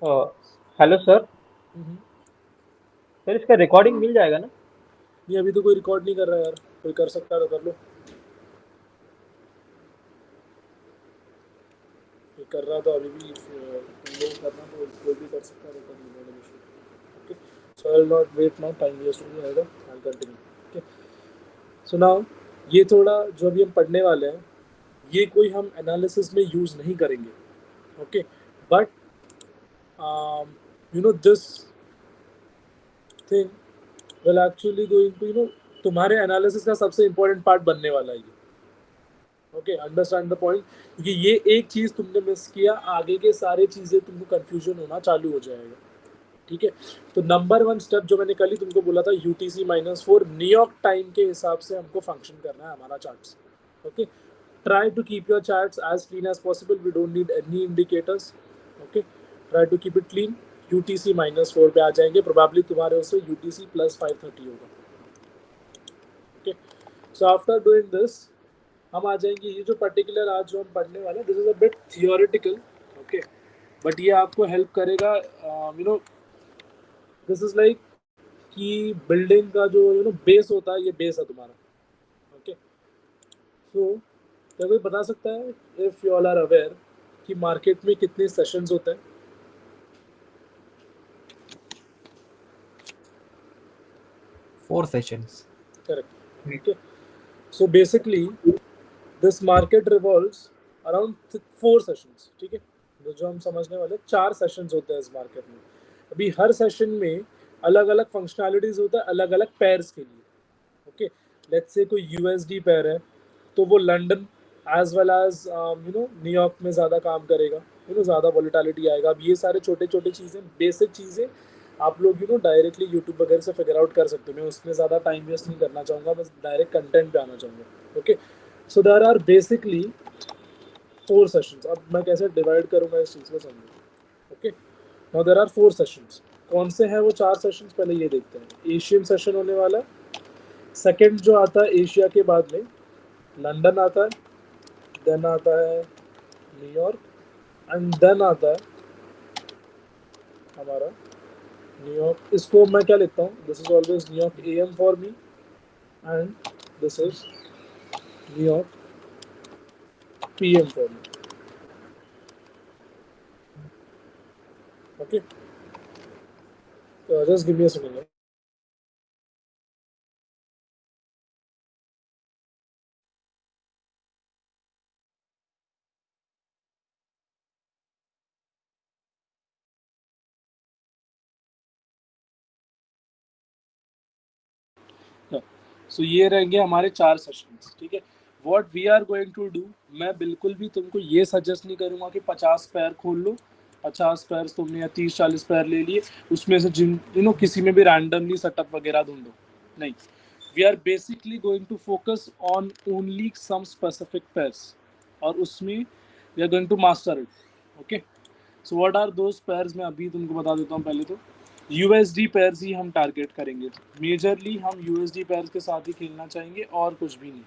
Hello sir. Hmm. Sir इसका recording मिल जाएगा ना? नहीं, अभी तो कोई रिकॉर्ड नहीं कर रहा यार। कोई कर सकता है तो कर लो। कोई कर रहा तो अभी भी तुम लोग करना तो कोई भी कर सकता है, रिकॉर्ड नहीं issue. Okay, so I will not wait now, time waste हो जाएगा। I will continue. Okay, so now ये थोड़ा जो अभी हम पढ़ने वाले हैं, ये कोई हम एनालिसिस में यूज़ नहीं करेंगे। Okay, but you know this thing will actually going to तुम्हारे एनालिसिस का सबसे इंपॉर्टेंट पार्ट बनने वाला है ये। ओके, अंडरस्टैंड द पॉइंट, क्योंकि ये एक चीज तुमने मिस किया, आगे के सारे चीजें तुमको कंफ्यूजन होना चालू हो जाएगा। ठीक है, तो नंबर वन स्टेप जो मैंने कल ही तुमको बोला था, UTC-4 न्यूयॉर्क टाइम के हिसाब से हमको फंक्शन करना है हमारा charts. Okay, try to keep your charts as clean as possible, we don't need any indicators. Okay, try to keep it clean. UTC-4 पे आ जाएंगे, प्रोबेबली तुम्हारे उससे UTC+530 होगा। Okay, so after doing this हम आ जाएंगे, ये जो पर्टिकुलर आज जो हम पढ़ने वाले हैं, this is a bit theoretical. Okay, but ये आपको हेल्प करेगा। दिस इज लाइक कि बिल्डिंग का जो बेस होता है, ये बेस है तुम्हारा। ओके, सो क्या कोई बता सकता है, if you all are aware, कि मार्केट में कितने सेशंस होते हैं? 4 sessions. Correct. Okay, so basically this market revolves around 4 sessions. ठीक है, जो हम समझने वाले 4 सेशंस होते हैं इस मार्केट में। अभी हर सेशन में अलग अलग फंक्शनैलिटीज होता है, अलग अलग पेयर्स के लिए। ओके, लेट्स से कोई यूएसडी पेयर है, तो वो London as well as New York में ज़्यादा काम करेगा, ज़्यादा वॉलिटिलिटी आएगा। अब ये सारे छोटे छोटे चीज़ें, बेसिक चीज़ें आप लोग डायरेक्टली यूट्यूब वगैरह से फिगर आउट कर सकते हो। मैं उसमें ज़्यादा टाइम वेस्ट नहीं करना चाहूँगा, बस डायरेक्ट कंटेंट पे आना चाहूँगा। Okay, so there are basically 4 sessions. अब मैं कैसे डिवाइड करूँगा इस चीज़ को समझो। Okay, now there are 4 sessions. कौन से हैं वो 4 सेशंस, पहले ये देखते हैं। एशियन सेशन होने वाला है। सेकंड जो आता है एशिया के बाद में, लंदन आता है, देन आता है न्यूयॉर्क, एंड देन आता है हमारा न्यूयॉर्क। इसको मैं क्या लिखता हूँ, this is always New York AM for me, and this is New York PM for me. Okay, just give me a second. So ये रहेंगे हमारे 4 सेशंस। ठीक है, what we are going to do, मैं बिल्कुल भी तुमको ये सजेस्ट नहीं करूँगा कि 50 पैर खोल लो, 50 पैर तुमने या 30-40 पैर ले लिए, उसमें से जिन किसी में भी रैंडमली सेटअप वगैरह ढूंढो। नहीं, we are basically going to focus on only some specific pairs, और उसमें we are going to master it. Okay, so what are those pairs, मैं अभी तुमको बता देता हूँ। पहले तो यूएसडी पैर्स ही हम टारगेट करेंगे। मेजरली हम यूएसडी पैर्स के साथ ही खेलना चाहेंगे, और कुछ भी नहीं।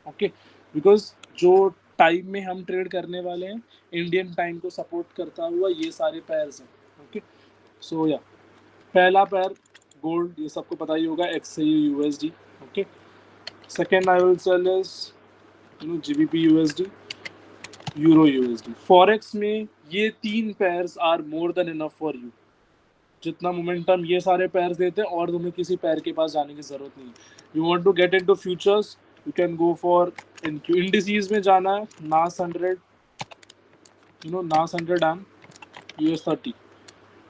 ओके, बिकॉज जो टाइम में हम ट्रेड करने वाले हैं, इंडियन टाइम को सपोर्ट करता हुआ ये सारे पैर्स हैं। ओके, सो या पहला पैर गोल्ड, ये सबको पता ही होगा, XAU USD। Okay, second I will sell is GBP USD, euro USD। Forex में ये 3 pairs are more than enough for you. जितना मोमेंटम ये सारे पैर्स देते हैं, और तुम्हें किसी पैर के पास जाने की जरूरत नहीं। You want to get into futures, you can go for indices में जाना है, नास 100, नास 100 एंड US30।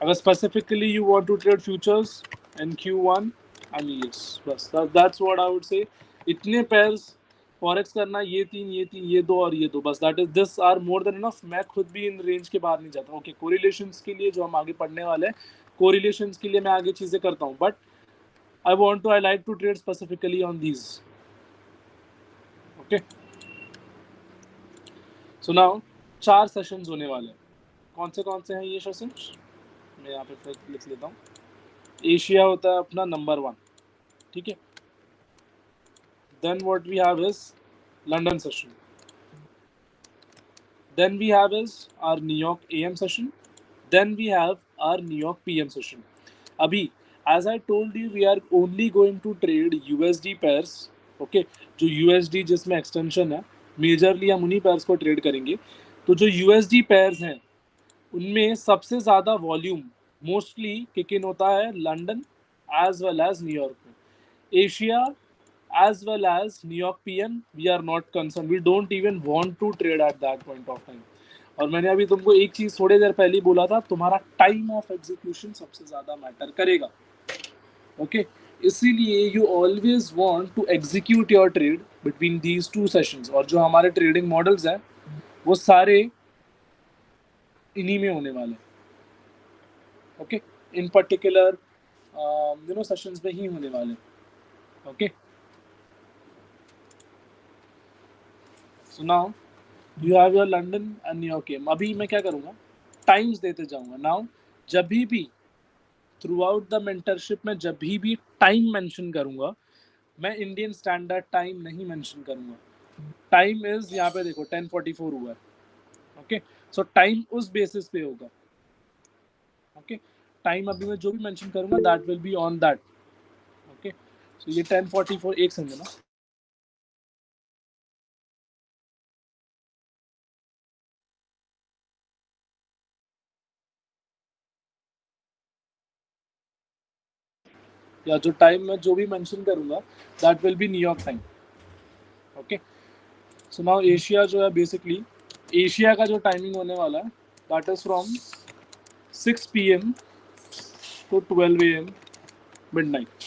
अगर specifically you want to trade futures, NQ1 and ES, बस that's what I would say. इतने पैर्स फॉरेक्स करना, ये तीन ये दो और ये दो, बस that is this are more than enough. मैं खुद भी इन रेंज के बाहर नहीं जाता। ओके, कोरिलेशंस के लिए जो हम आगे पढ़ने वाले हैं, कोरिलेशंस के लिए मैं आगे चीजें करता हूँ, but I like to trade specifically on these. Okay, so now 4 sessions होने वाले हैं। कौन से हैं ये सेशंस, मैं यहाँ पे फिर लिख लेता हूँ। एशिया होता है अपना नंबर 1। ठीक है, then what we have is London session, then we have is our New York AM session, Then we have our New York PM session. अभी as I told you, we are only going to trade USD pairs. Okay, जो USD जिसमें extension है, majorly हम उन्हीं pairs को trade करेंगे. तो जो USD pairs हैं, उनमें सबसे ज़्यादा वॉल्यूम मोस्टली किक इन होता है London as well as New York में. Asia as well as New York PM we are not concern, we don't even want to trade at that point of time. और मैंने अभी तुमको एक चीज थोड़ी देर पहले ही बोला था, तुम्हारा टाइम ऑफ एग्जीक्यूशन सबसे ज्यादा मैटर करेगा. ओके, इसीलिए you always want to execute your trade between these two sessions. और जो हमारे ट्रेडिंग मॉडल्स हैं वो सारे इन्हीं में होने वाले. ओके, इन पर्टिकुलर सेशंस में ही होने वाले. Okay, so now you have your London and New York game. अभी मैं क्या करूँगा, टाइम्स देते जाऊँगा. नाउ जब भी थ्रू आउट द मेंटरशिप में जब भी टाइम मेंशन करूँगा, मैं इंडियन स्टैंडर्ड टाइम नहीं मेंशन करूँगा. टाइम इज यहाँ पे देखो 10:44 हुआ है. ओके, सो टाइम उस बेसिस पे होगा. ओके, टाइम अभी मैं जो भी मेंशन करूँगा that will be on that. Okay, so ये 10:44 एक सेकंड ना. या जो टाइम मैं जो भी मेंशन करूँगा that will B New York time. Okay, so now Asia जो है बेसिकली एशिया का जो टाइमिंग होने वाला है that is from 6 PM to 12 AM midnight.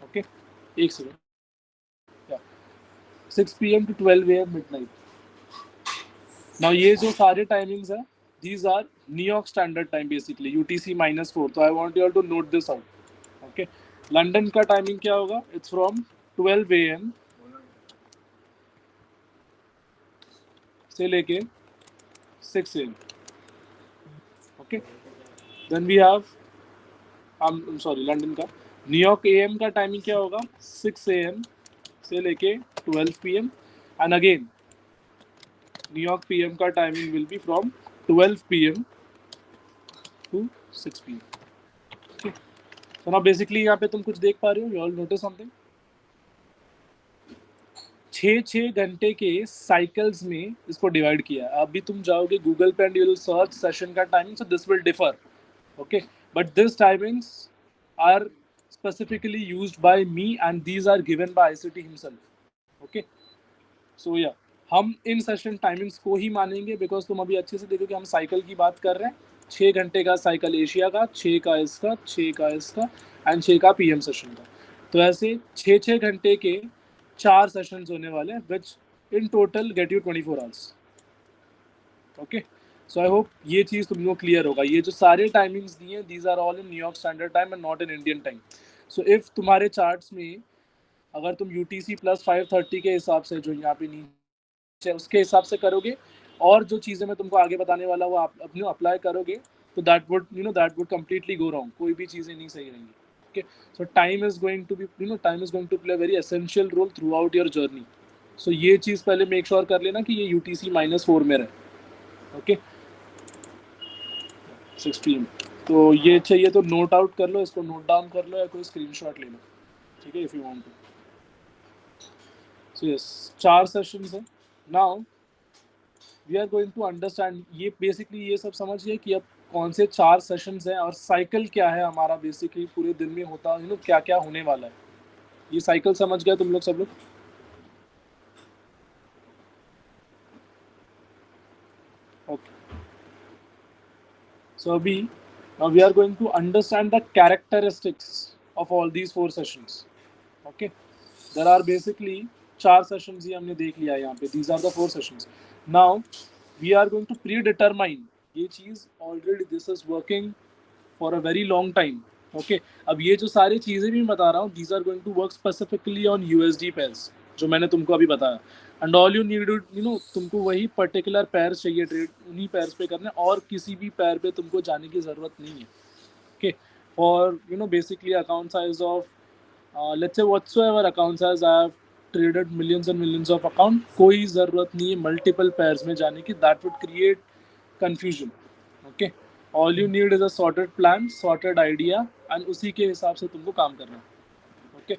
Okay, एक second. 6 PM to 12 AM midnight. Now ये जो सारे टाइमिंग्स है these are New York Standard Time basically UTC -4. तो I want you all to note this out. Okay, London का timing क्या होगा, it's from 12 AM से लेके 6 AM. Okay, then we have sorry London का. न्यूयॉर्क AM का timing क्या होगा, 6 AM से लेके 12 PM. And again New York PM का timing will be from 12 PM to 6 PM. Okay, तो ना बेसिकली यहाँ पे तुम कुछ देख पा रहे हो, यू ऑल नोटिस समथिंग. 6 घंटे के साइकिल्स में इसको डिवाइड किया. अभी तुम जाओगे गूगल पे and you will search session का timing, so this will differ. Okay, but this timings are specifically used by me and these are given by ICT himself. Okay, so yeah, हम in session timings को ही मानेंगे because तुम अभी अच्छे से देखो कि हम साइकिल की बात कर रहे हैं. 6 घंटे का साइकिल एशिया का, 6 का इसका, 6 का इसका एंड 6 का PM सेशन का. तो ऐसे 6 घंटे के 4 सेशंस होने वाले हैं which in total get you 24 hours. Okay, so I hope ये चीज़ तुम लोग क्लियर होगा. ये जो सारे टाइमिंग्स दिए हैं these are all in New York standard time and not in Indian time. So if तुम्हारे चार्ट्स में अगर तुम UTC + 5:30 के हिसाब से जो यहाँ पे नीचे उसके हिसाब से करोगे और जो चीज़ें मैं तुमको आगे बताने वाला वो आप अपने अप्लाई करोगे तो that would completely go wrong. कोई भी चीज़ें नहीं सही रहेंगी. Okay, so time is going to be time is going to play very essential role throughout your journey. So ये चीज़ पहले मेक श्योर कर लेना कि ये UTC -4 में रहे. Okay, 6 PM. तो ये चाहिए तो नोट आउट कर लो, इसको नोट डाउन कर लो या कोई स्क्रीनशॉट ले लो. ठीक है, if you want to. So yes, 4 sessions हैं. Now we are going to understand ये बेसिकली ये सब समझिए कि अब कौन से 4 सेशंस हैं और साइकिल क्या है हमारा बेसिकली पूरे दिन में होता क्या क्या होने वाला है. ये साइकिल समझ गया तुम लोग सब लोग. Okay, so abhi now we are going to understand the characteristics of all these 4 sessions. Okay, there are basically 4 sessions ही हमने देख लिया है यहाँ पे. These are the 4 sessions. Now we are going to predetermine ये चीज़ already this is working for a very long time. Okay, अब ये जो सारी चीज़ें भी मैं बता रहा हूँ these are going to work specifically on USD pairs जो मैंने तुमको अभी बताया. एंड ऑल यू नीड तुमको वही पर्टिकुलर पैर चाहिए ट्रेड उन्हीं पैर्स पे करना है और किसी भी पैर पे तुमको जाने की ज़रूरत नहीं है. Okay, for basically account size of let's say whatsoever account size I have traded millions and millions of account. कोई ज़रूरत नहीं है मल्टीपल पैर्स में जाने की. That would create confusion. Okay, all you need is a sorted plan, sorted idea, and उसी के हिसाब से तुमको काम करना है. ओके,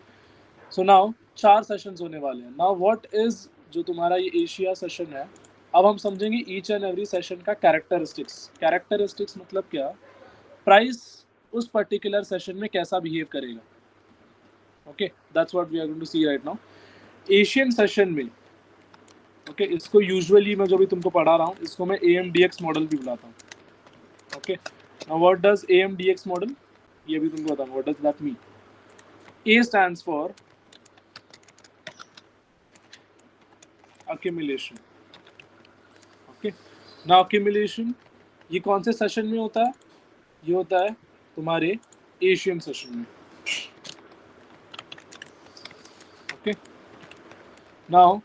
सो नाउ 4 सेशंस होने वाले हैं. नाउ व्हाट इज जो तुम्हारा ये एशिया सेशन है, अब हम समझेंगे ईच एंड एवरी सेशन का कैरेक्टरिस्टिक्स. कैरेक्टरिस्टिक्स मतलब क्या, प्राइस उस पर्टिकुलर सेशन में कैसा बिहेव करेगा. Okay, that's what we are going to see right now. Asian session में ओके, इसको यूजुअली मैं जो भी तुमको पढ़ा रहा हूँ इसको मैं AMDX मॉडल भी बुलाता हूँ. Okay, now what does AMDX model, ये भी तुमको बताऊंगा what does that mean. A stands for accumulation. Okay, now accumulation ये कौन से सेशन में होता है, ये होता है तुम्हारे एशियन सेशन में. ओके, नाउ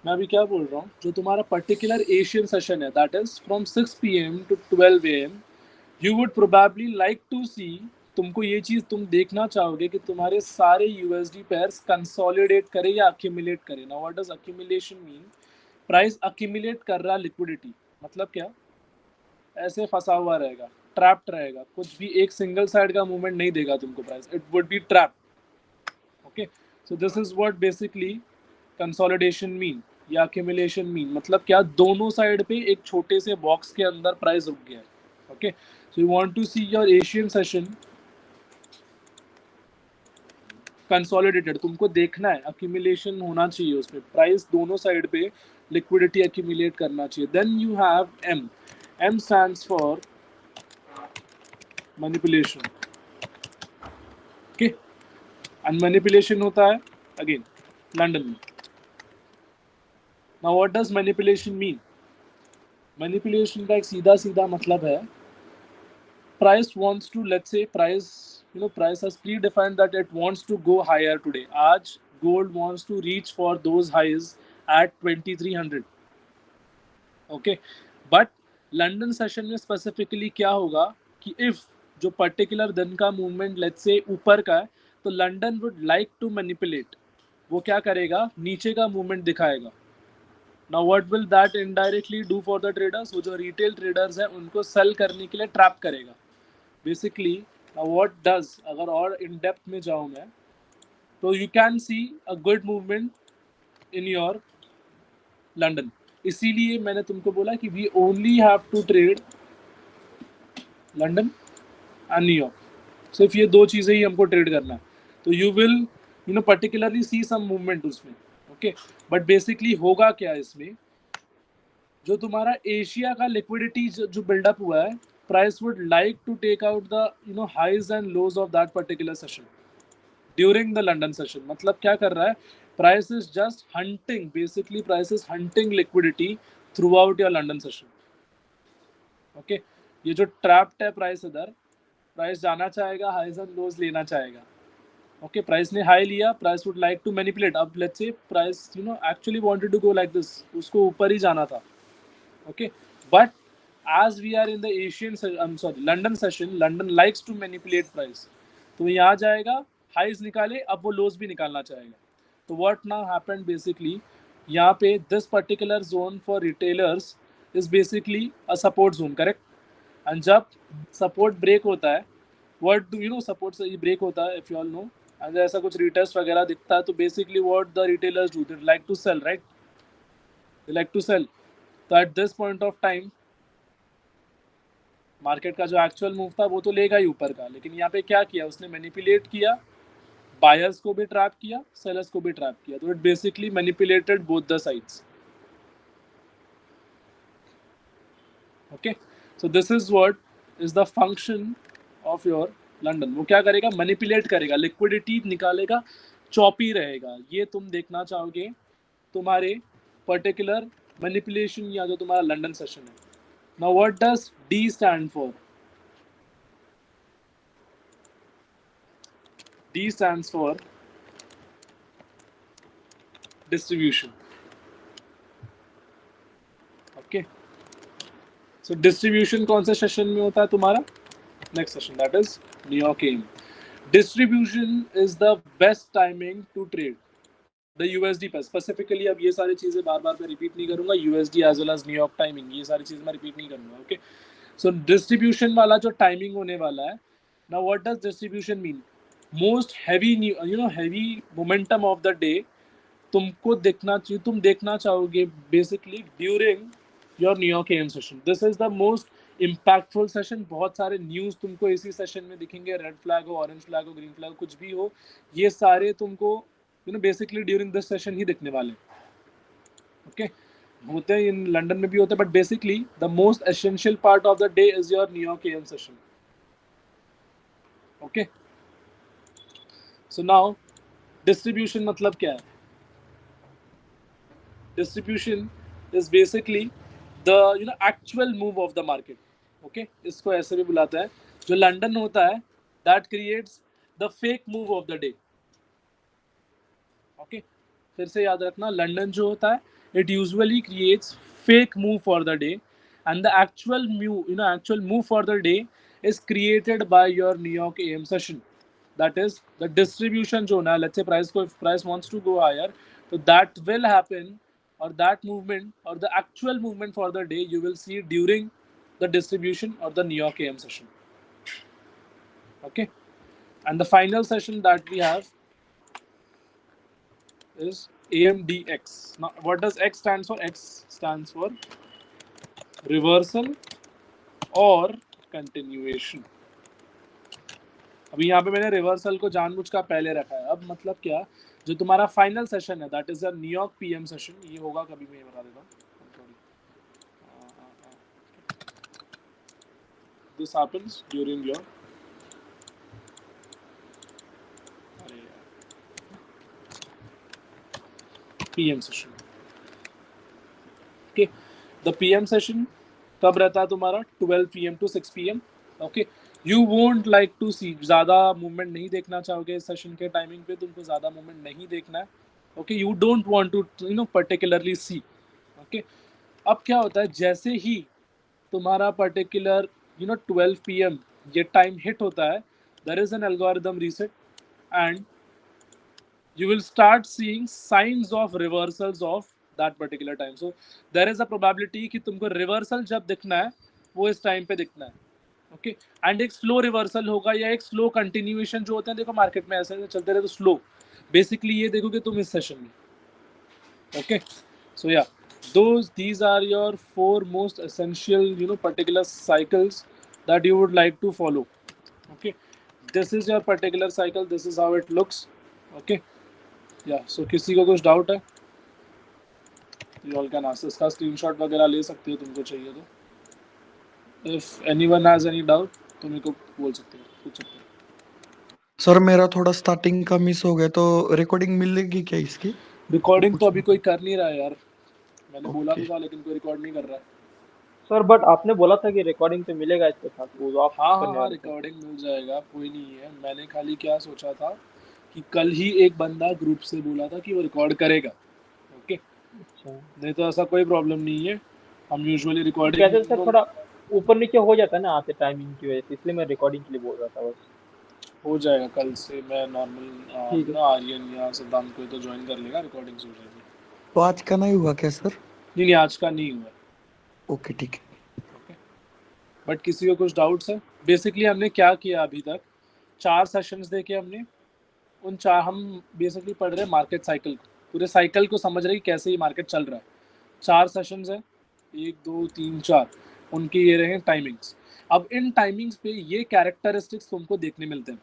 मैं अभी क्या बोल रहा हूँ, जो तुम्हारा पर्टिकुलर एशियन सेशन है that is from 6 PM to 12 AM, you would probably like to see, तुमको ये चीज तुम देखना चाहोगे कि तुम्हारे सारे USD पेयर्स कंसोलिडेट करे या अक्यूमुलेट करे. Now what does accumulation mean, price accumulate कर रहा लिक्विडिटी, मतलब क्या, ऐसे फंसा हुआ रहेगा, ट्रैप्ड रहेगा, कुछ भी एक सिंगल साइड का मूवमेंट नहीं देगा तुमको price, it would be trapped. Okay, so this is what basically consolidation mean या अक्यूमुलेशन मीन, मतलब क्या, दोनों साइड पे एक छोटे से बॉक्स के अंदर प्राइस रुक गया है. Okay, so you want to see your Asian session consolidated, तुमको देखना है अक्यूमुलेशन होना चाहिए उसमें, प्राइस दोनों साइड पे लिक्विडिटी अक्यूमुलेट करना चाहिए. Then you have M. M stands for manipulation. Okay, and manipulation होता है अगेन लंदन में. Now what does manipulation mean, manipulation का एक सीधा सीधा मतलब है, price wants to, let's say price, price has predefined that it wants to go higher today. आज gold wants to reach for those highs at 2300. okay, but London session में specifically क्या होगा कि इफ जो पर्टिकुलर दिन का movement let's say ऊपर का है, तो London would like to manipulate, वो क्या करेगा, नीचे का मूवमेंट दिखाएगा. Now what will that indirectly do for the traders, वो जो रिटेल ट्रेडर्स हैं उनको सेल करने के लिए ट्रैप करेगा बेसिकली. व्हाट डज, अगर और इन डेप्थ में जाऊँ मैं, तो you can see a good movement in your London. इसीलिए मैंने तुमको बोला कि we only have to trade London and New York, सिर्फ ये दो चीज़ें ही हमको ट्रेड करना है. तो you will particularly see some movement उसमें. ओके, बट बेसिकली होगा क्या इसमें, जो तुम्हारा एशिया का लिक्विडिटी जो बिल्डअप हुआ है, price would like to take out the highs and lows of that particular session during the London session. मतलब क्या कर रहा है, price is just hunting, basically price is hunting liquidity throughout your London session. okay, ये जो trapped है price, इधर price जाना चाहेगा, highs and lows लेना चाहेगा. okay, price ने high लिया, price would like to manipulate. अब let's say price actually wanted to go like this, उसको ऊपर ही जाना था. okay, but as we are in the London session, London likes to manipulate price. तो यहाँ जाएगा, highs निकाले, अब वो lows भी निकालना चाहेगा. तो what now happened basically, यहाँ पे this particular zone for retailers is basically a support zone, correct? and जब support break होता है, what do support से break होता है, if you all know, and ऐसा कुछ retest वगैरह दिखता है, तो basically what the retailers do, they like to sell, right? they like to sell. तो at this point of time market का जो एक्चुअल मूव था वो तो लेगा ही ऊपर का, लेकिन यहाँ पे क्या किया उसने, मैनिपुलेट किया, बायर्स को भी ट्रैप किया, सेलर्स को भी ट्रैप किया. तो it basically manipulated both the sides. Okay, so this is what is the function of your London. वो क्या करेगा, मैनिपुलेट करेगा, लिक्विडिटी निकालेगा, चॉपी रहेगा. ये तुम देखना चाहोगे तुम्हारे पर्टिकुलर मैनिपुलेशन या जो तुम्हारा लंदन सेशन है. Now what does D stand for? D stands for distribution. Okay. So distribution कौन से सेशन में होता है तुम्हारा, next session, that is New York AIM. Distribution is the best timing to trade the USD पर specifically. अब ये सारी चीजें बार बार मैं रिपीट नहीं करूंगा, USD as well as New York timing, ये सारी चीजें मैं रिपीट नहीं करूंगा. ओके, सो डिस्ट्रीब्यूशन वाला जो टाइमिंग होने वाला है, now what does distribution mean? Most heavy heavy momentum of the day तुमको देखना चाहिए, तुम देखना चाहोगे basically during your New York am session. This is the most impactful session. बहुत सारे न्यूज़ तुमको इसी सेशन में दिखेंगे, रेड फ्लैग हो, ऑरेंज फ्लैग हो, ग्रीन फ्लैग हो, कुछ भी हो, ये सारे तुमको बेसिकली ड्यूरिंग दिस सेशन ही दिखने वाले। ओके, होते हैं इन लंदन में भी होते हैं, but basically the most essential part of the day is your New York am session. Okay, so now distribution मतलब क्या है? Distribution is basically the actual move of the market. Okay, इसको ऐसे भी बुलाते हैं। जो लंदन होता है that creates the fake move of the day. Okay, फिर से याद रखना, लंदन जो होता है it usually creates fake move for the day, and the actual move for the day is created by your New York AM session. That is the distribution जो ना, let's say price wants to go higher, so that will happen, or that movement or the actual movement for the day you will see during the distribution or the New York AM session. Okay, and the final session that we have is AMDX. Now what does X stands for? X stands for reversal or continuation. अभी यहाँ पे मैंने reversal को जानबूझ का पहले रखा है। अब मतलब क्या, जो तुम्हारा फाइनल सेशन है that is a New York PM session, ये होगा कभी, मैं बता देता हूँ। This happens during your PM session. Okay, the PM session कब रहता है तुम्हारा? 12 PM to 6 PM। Okay, you won't like to see, ज़्यादा मूवमेंट नहीं देखना चाहोगे इस सेशन के टाइमिंग पे, तुमको ज़्यादा मूवमेंट नहीं देखना है। Okay, you don't want to particularly see. Okay, अब क्या होता है, जैसे ही तुम्हारा पर्टिकुलर 12 PM ये टाइम हिट होता है, there is an algorithm reset and you will start seeing signs of reversals of that particular time. So there is a probability कि तुमको reversal जब दिखना है वो इस टाइम पे दिखना है। ओके, एंड एक स्लो रिवर्सल होगा या एक स्लो कंटिन्यूएशन जो होते हैं, देखो मार्केट में ऐसे चलते रहे तो स्लो, बेसिकली ये देखोगे तुम इस सेशन में। ओके, सो या these are your 4 most essential particular cycles that you would like to follow. Okay, this is your particular cycle, this is how it looks. Okay, या सो किसी को कुछ डाउट है, यू ऑल कैन आस्क। इसका screenshot वगैरह ले सकते हो तुमको चाहिए तो। If anyone has any doubt तो मेरे को बोल सकते हो, पूछ सकते हो। सर मेरा थोड़ा स्टार्टिंग का मिस हो गया, तो रिकॉर्डिंग मिलेगी क्या इसकी? रिकॉर्डिंग तो अभी कोई कर नहीं रहा है यार, मैंने बोला भी था लेकिन कोई रिकॉर्ड नहीं कर रहा है। सर बट आपने बोला था कि रिकॉर्डिंग तो मिलेगा इसके साथ, वो आप हाँ करने हाँ हाँ, वाले थे। रिकॉर्डिंग मिल जाएगा, कोई नहीं है। मैंने खाली क्या सोचा था कि कल ही एक बंदा ग्रुप से बोला था कि वो रिकॉर्ड करेगा। ओके, अच्छा, नहीं तो ऐसा कोई प्रॉब्लम नहीं है, हम यूजुअली कैसे रिकॉर्डिंग सर थोड़ा ऊपर नीचे हो जाता है ना आपके टाइमिंग की वजह से, इसलिए मैं रिकॉर्डिंग के लिए बोल रहा था बस। हो जाएगा। कल से मैं नॉर्मल ठीक है। ना आर्यन या सिद्धांत को तो ज्वाइन कर लेगा, रिकॉर्डिंग्स हो जाएगी। तो आज का नहीं हुआ क्या सर? नहीं नहीं, आज का नहीं हुआ। ओके ठीक है। बट किसी को कुछ डाउट्स है? बेसिकली हमने क्या किया अभी तक, 4 सेशंस देखे हमने। उन 4 हम बेसिकली पढ़ रहे हैं मार्केट साइकिल को, पूरे साइकिल को समझ रहे हैं कैसे ये मार्केट चल रहा है। 4 सेशंस है, 1 2 3 4, उनके ये रहे टाइमिंग्स। अब इन टाइमिंग्स पे ये कैरेक्टरिस्टिक्स तुमको देखने मिलते हैं।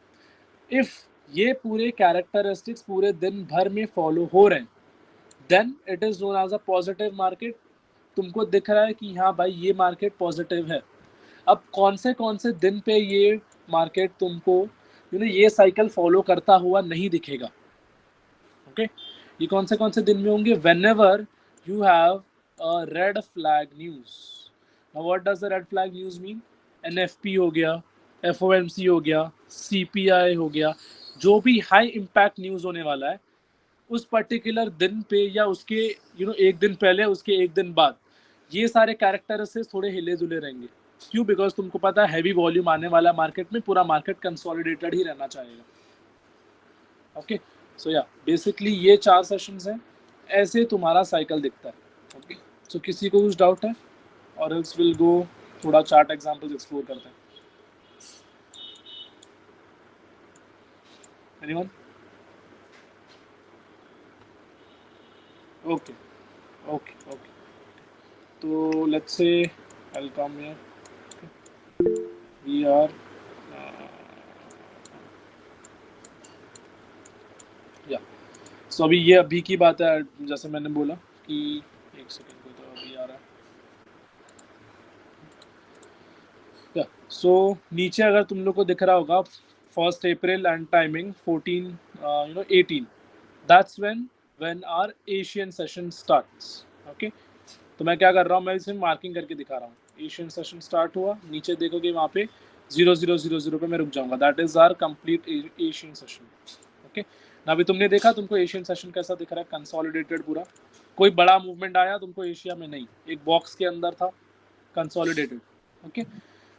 इफ ये पूरे कैरेक्टरिस्टिक्स पूरे दिन भर में फॉलो हो रहे हैं, then it is known as a positive market. तुमको दिख रहा है कि हाँ भाई ये मार्केट पॉजिटिव है। अब कौन से दिन पे ये मार्केट तुमको ये साइकिल फॉलो करता हुआ नहीं दिखेगा? ओके, ये कौन से दिन में होंगे? Whenever you have a red flag news. Now what does the red flag news mean? NFP हो गया, एफओएमसी हो गया, सीपीआई हो गया, जो भी हाई इम्पैक्ट न्यूज़ होने वाला है उस पर्टिकुलर दिन पे या उसके एक दिन पहले, उसके एक दिन बाद, ये सारे कैरेक्टरिस्टिक्स थोड़े हिले जुले रहेंगे। क्यों? बिकॉज तुमको पता है हैवी वॉल्यूम आने वाला मार्केट में, पूरा मार्केट कंसोलिडेटेड ही रहना चाहेगा। ओके, सो या बेसिकली ये 4 सेशंस हैं, ऐसे तुम्हारा साइकिल दिखता है। ओके, सो किसी को कुछ डाउट है और एल्स विल गो थोड़ा चार्ट एग्जांपल्स एक्सप्लोर करते हैं। एनीवन? ओके ओके ओके, तो let's say I will come here, we are या सो अभी ये अभी की बात है, जैसे मैंने बोला कि एक सेकंड को, तो अभी आ रहा है या सो नीचे अगर तुम लोग को दिख रहा होगा 1 April and timing 18, that's when our Asian session starts. Okay, तो मैं क्या कर रहा हूँ, मैं इसे मार्किंग करके दिखा रहा हूँ। एशियन सेशन स्टार्ट हुआ, नीचे देखोगे वहाँ पे 0000 पे मैं रुक जाऊंगा, that is our complete Asian session. Okay, ना अभी तुमने देखा तुमको एशियन सेशन कैसा दिख रहा है, कंसोलिडेटेड पूरा, कोई बड़ा मूवमेंट आया तुमको एशिया में नहीं, एक बॉक्स के अंदर था, कंसोलिडेटेड। ओके,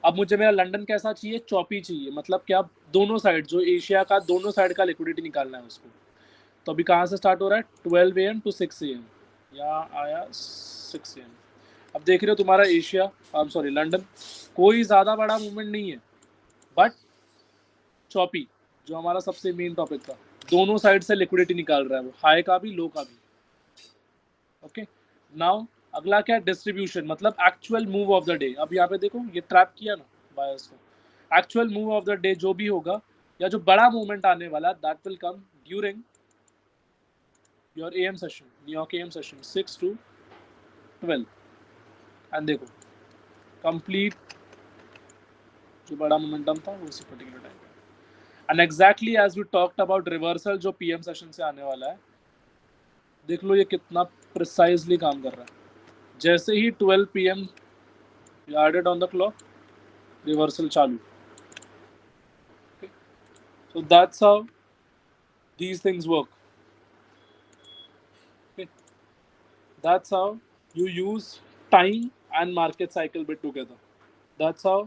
अब मुझे मेरा लंदन कैसा चाहिए, चॉपी चाहिए, मतलब क्या, दोनों साइड, जो एशिया का दोनों साइड का लिक्विडिटी निकालना है उसको। तो अभी कहाँ से स्टार्ट हो रहा है, 12 AM to 6 AM, यहाँ आया 6 AM। अब देख रहे हो तुम्हारा एशिया, सॉरी लंदन, कोई ज़्यादा बड़ा मूवमेंट नहीं है, बट चॉपी, जो हमारा सबसे मेन टॉपिक था, दोनों साइड से लिक्विडिटी निकाल रहा है वो, हाई का भी लो का भी। ओके, नाउ अगला क्या, डिस्ट्रीब्यूशन, मतलब actual move of the day. अब यहाँ पे देखो ये ट्रैप किया ना बायर्स को, actual move of the day जो भी होगा, या जो बड़ा मूवमेंट आने वाला, that will come during your AM session, New York AM session 6 to 12। And देखो कंप्लीट जो बड़ा मोमेंटम था वो उसी पर्टिकुलर टाइम पे, and exactly as we talked about reversal जो PM सेशन से आने वाला है, देख लो ये कितना प्रिसाइजली काम कर रहा है। जैसे ही 12 PM added on the clock, reversal चालू। So that's how these things work. Okay, that's how you use time and market cycle bit together. That's how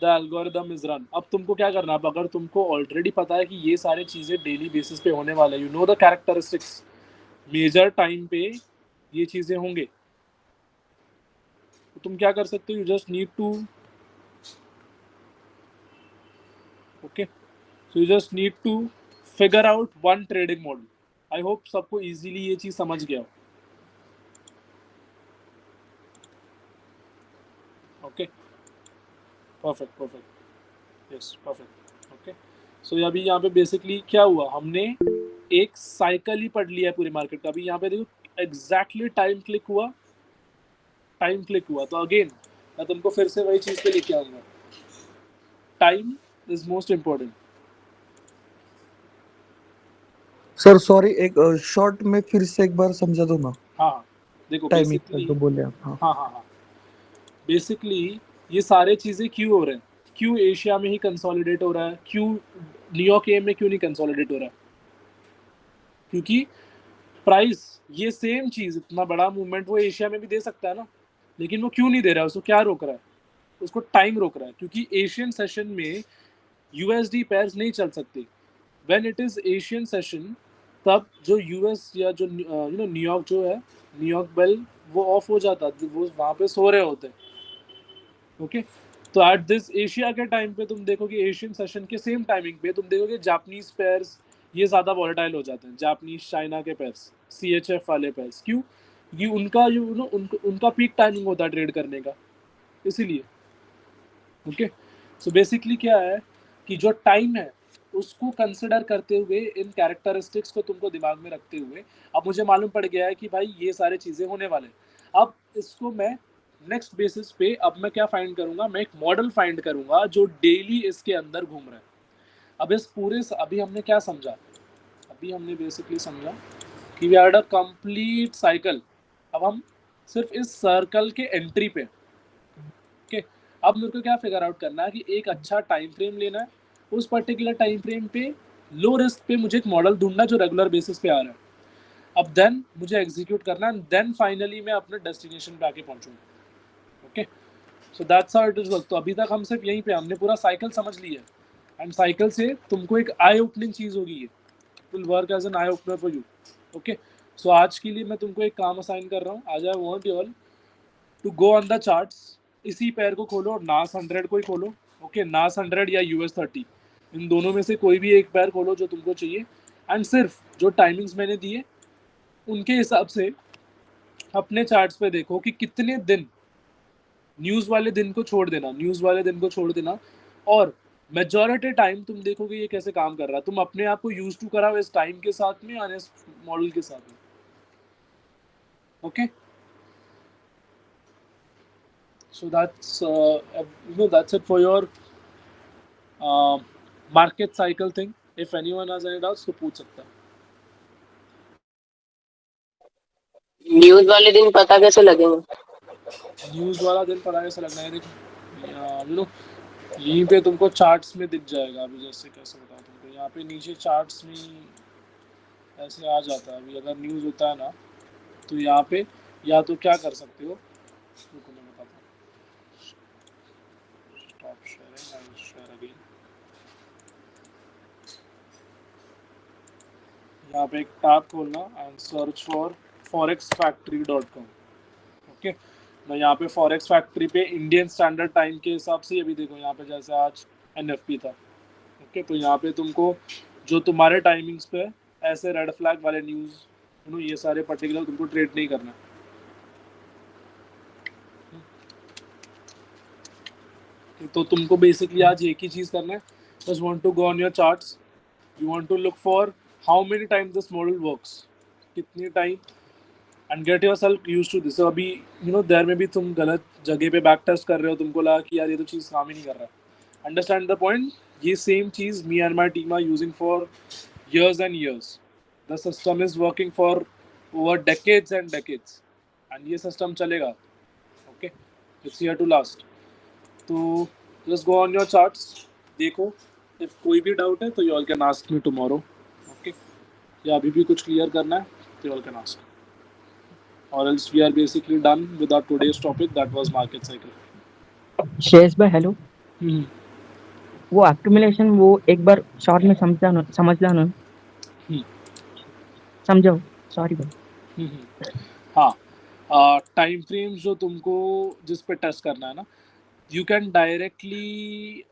the algorithm is run. अब तुमको क्या करना है, अब अगर तुमको ऑलरेडी पता है कि ये सारी चीज़ें डेली बेसिस पे होने वाले, you know the characteristics, major time पे ये चीज़ें होंगे, तो तुम क्या कर सकते हो, you just need to, okay, so you just need to figure out one trading model. I hope सबको इजीली ये चीज़ समझ गया हो। Okay, perfect perfect, yes perfect. Okay, so अभी यहाँ पे बेसिकली क्या हुआ, हमने एक साइकिल ही पढ़ लिया है पूरी मार्केट का। अभी यहाँ पे देखो एग्जैक्टली टाइम क्लिक हुआ, टाइम क्लिक हुआ, तो अगेन मैं तुमको फिर से वही चीज़ पे लेके आऊँगा, time is most important. Sir sorry, एक शॉर्ट में फिर से एक बार समझा दो ना, हाँ हाँ, देखो टाइमिंग का बेसिकली, जो बोले आप। हाँ हाँ हाँ हाँ, बेसिकली ये सारे चीज़ें क्यों हो रहे हैं, क्यों एशिया में ही कंसोलिडेट हो रहा है, क्यों न्यूयॉर्क AM में क्यों नहीं कंसोलिडेट हो रहा है, क्योंकि प्राइस, ये सेम चीज़, इतना बड़ा मूवमेंट वो एशिया में भी दे सकता है ना, लेकिन वो क्यों नहीं दे रहा है, उसको क्या रोक रहा है, उसको टाइम रोक रहा है, क्योंकि एशियन सेशन में USD पेयर्स नहीं चल सकते। When it is Asian session, तब जो US या जो न्यूयॉर्क जो है, न्यूयॉर्क बेल वो ऑफ हो जाता, वो वहाँ पे सो रहे होते। ओके, तो एट दिस एशिया के टाइम पे तुम देखोगे, एशियन सेशन के सेम टाइमिंग पे तुम देखोगे जापानीज पेयर्स ये ज़्यादा वॉलेटाइल हो जाते हैं, जापानीज चाइना के पेयर्स, CHF वाले पेयर्स, क्यों, क्योंकि उनका उनका पीक टाइमिंग होता है ट्रेड करने का, इसीलिए। ओके, सो बेसिकली क्या है कि जो टाइम है उसको कंसिडर करते हुए, इन कैरेक्टरिस्टिक्स को तुमको दिमाग में रखते हुए, अब मुझे मालूम पड़ गया है कि भाई ये सारी चीज़ें होने वाले, अब इसको मैं नेक्स्ट बेसिस पे, अब मैं क्या फाइंड करूंगा, मैं एक मॉडल फाइंड करूंगा जो डेली इसके अंदर घूम रहा है। अब इस पूरे, अभी हमने क्या समझा, अभी हमने बेसिकली समझा कि we are a complete cycle. अब हम सिर्फ इस सर्कल के एंट्री पे, ओके, अब मेरे को क्या फिगर आउट करना है कि एक अच्छा टाइम फ्रेम लेना है, उस पर्टिकुलर टाइम फ्रेम पे लो रिस्क पे मुझे एक मॉडल ढूंढना जो रेगुलर बेसिस पे आ रहा है। अब देन मुझे एग्जीक्यूट करना है, देन फाइनली मैं अपने डेस्टिनेशन पे आके पहुंचूंगा। Okay, so that's how it is work. तो अभी तक हम सिर्फ यहीं पे, हमने पूरा साइकिल समझ लिया है, एंड साइकिल से तुमको एक आई ओपनिंग चीज़ होगी, ये will work as an eye opener for you. Okay, so आज के लिए मैं तुमको एक काम असाइन कर रहा हूँ, आज I want you all to go on the charts, इसी पेयर को खोलो और नास 100 को ही खोलो, ओके, नास 100 या US30, इन दोनों में से कोई भी एक पेयर खोलो जो तुमको चाहिए, एंड सिर्फ जो टाइमिंग्स मैंने दिए उनके हिसाब से अपने चार्ट्स पे देखो कि कितने दिन, न्यूज़ वाले दिन को छोड़ देना, न्यूज़ वाले दिन को छोड़ देना, और मेजॉरिटी टाइम तुम देखोगे ये कैसे काम कर रहा है, तुम अपने आप को यूज टू कराओ इस टाइम के साथ में और इस मॉडल के साथ में, okay. So that's that's it for your market cycle thing. If anyone has any doubts तो पूछ सकता है। न्यूज वाले दिन पता कैसे लगेगा? न्यूज़ वाला दिन पता कैसे लगना है, देखो यहीं पे तुमको चार्ट्स में दिख जाएगा। अभी जैसे कैसे बताऊँ तुमको, यहाँ पे नीचे चार्ट्स में ऐसे आ जाता है। अभी अगर न्यूज़ होता है ना तो यहाँ पे या तो क्या कर सकते हो, रुको मैं बताता हूँ, stop sharing, I will share again. यहाँ पे एक टैब खोलना and search for forexfactory.com, okay. मैं यहाँ पे फॉरेक्स फैक्ट्री पे इंडियन स्टैंडर्ड टाइम के हिसाब से अभी देखो यहाँ पे जैसे आज NFP था, ओके, तो यहाँ पे तुमको जो तुम्हारे टाइमिंग्स पे ऐसे रेड फ्लैग वाले न्यूज़ ये सारे पर्टिकुलर तुमको ट्रेड नहीं करना है। तो तुमको बेसिकली आज एक ही चीज़ करना है, just want to go on your charts, you want to look for how many time this model works, कितनी time, and get yourself used to this. अभी देयर में भी तुम गलत जगह पे बैक टेस्ट कर रहे हो, तुमको लगा कि यार ये तो चीज़ काम ही नहीं कर रहा है, अंडरस्टैंड द पॉइंट। ये सेम चीज़ me and my team are using for years and years. The system is working for over decades and decades, and ये system चलेगा, okay? It's here to last. तो just go on your charts, देखो, if कोई भी doubt है तो you all can ask me tomorrow, okay? या अभी भी कुछ clear करना है तो you all can ask, or else we are basically done with our today's topic, that was market cycle. शेष भाई हेलो, वो एक्यूमुलेशन वो एक बार शॉर्ट में समझला ना, समझाओ, सॉरी भाई। हाँ, टाइम फ्रेम्स जो तुमको जिस पे टेस्ट करना है ना, you can directly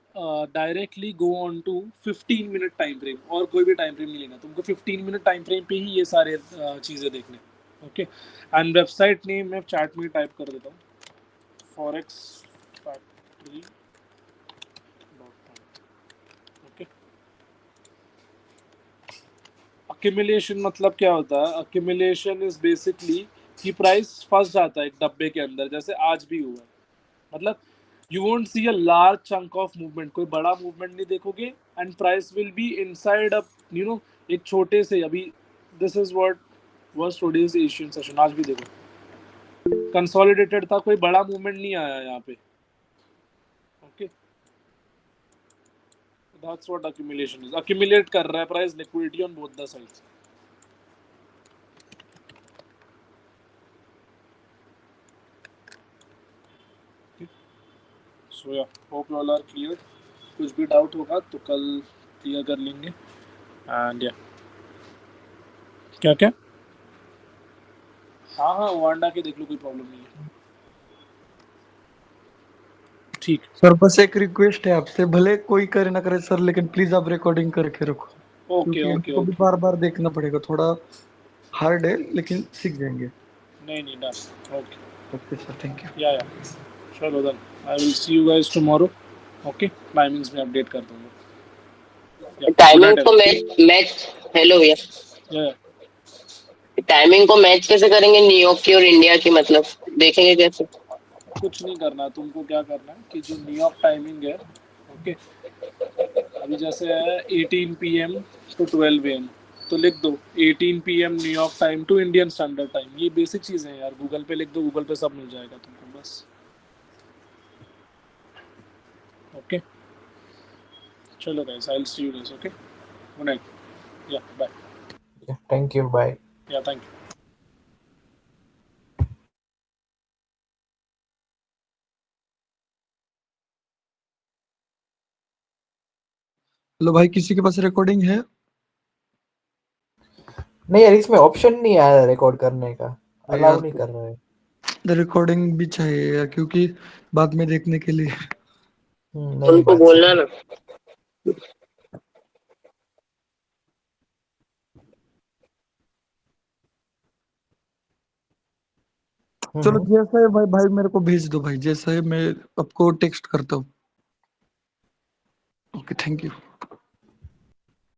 go on to 15 minute time frame, और कोई भी टाइम फ्रेम नहीं लेना तुमको, 15 मिनट टाइम फ्रेम पे ही ये सारे चीज़ें देखने, ओके। एंड वेबसाइट नेम मैं चैट में टाइप कर देता हूँ, forexfactory.com, ओके। अक्यूमुलेशन मतलब क्या होता है? अक्यूमुलेशन इज बेसिकली कि प्राइस फंस जाता है एक डब्बे के अंदर, जैसे आज भी हुआ, मतलब you won't see a large chunk of movement, कोई बड़ा मूवमेंट नहीं देखोगे, and price will be inside a एक छोटे से, अभी this is what was today's Asian session, आज भी देखो कंसोलिडेटेड था, कोई बड़ा मूवमेंट नहीं आया यहाँ पे, okay. That's what accumulation is. Accumulate कर रहा है price, liquidity on both the sides. Okay. So yeah, hope you all are clear. कुछ भी डाउट होगा तो कल क्लियर कर लेंगे, एंड या क्या क्या, हाँ वो अंडा के देख लो, कोई प्रॉब्लम नहीं है, ठीक। सर बस एक रिक्वेस्ट है आपसे, भले कोई करे ना करे सर, लेकिन प्लीज आप रिकॉर्डिंग करके रखो, ओके क्योंकि ओके हमको भी ओके, बार बार देखना पड़ेगा, थोड़ा हार्ड है लेकिन सीख जाएंगे। नहीं done, okay okay sir, thank you. या चलो then I will see you guys tomorrow, okay. Timings में अपडेट कर दूंगा। टाइमिंग को मैच हेलो भैया, या टाइमिंग को मैच कैसे करेंगे न्यूयॉर्क की और इंडिया की, मतलब देखेंगे कैसे? कुछ नहीं करना तुमको, क्या करना है कि जो न्यूयॉर्क टाइमिंग है, ओके, अभी जैसे है 18 PM टू 12 AM, तो लिख दो 18 PM New York time to Indian standard time. ये बेसिक चीज़ें हैं यार, गूगल पे लिख दो, गूगल पे सब मिल जाएगा तुमको, बस, ओके। चलो guys, I will see you guys, okay, good night, या बाय, थैंक यू, बाय। या थैंक यू। हेलो भाई, किसी के पास रिकॉर्डिंग है? नहीं यार, इसमें ऑप्शन नहीं आया रिकॉर्ड करने का, अरे अलाउ यार, नहीं कर रहा है। रिकॉर्डिंग भी चाहिए यार, क्योंकि बाद में देखने के लिए। नहीं उनको बात बोलना सही। ना। चलो हम्म। जैसा है भाई, भाई मेरे को भेज दो भाई, जैसा है मैं आपको टेक्स्ट करता हूँ। Okay, thank you.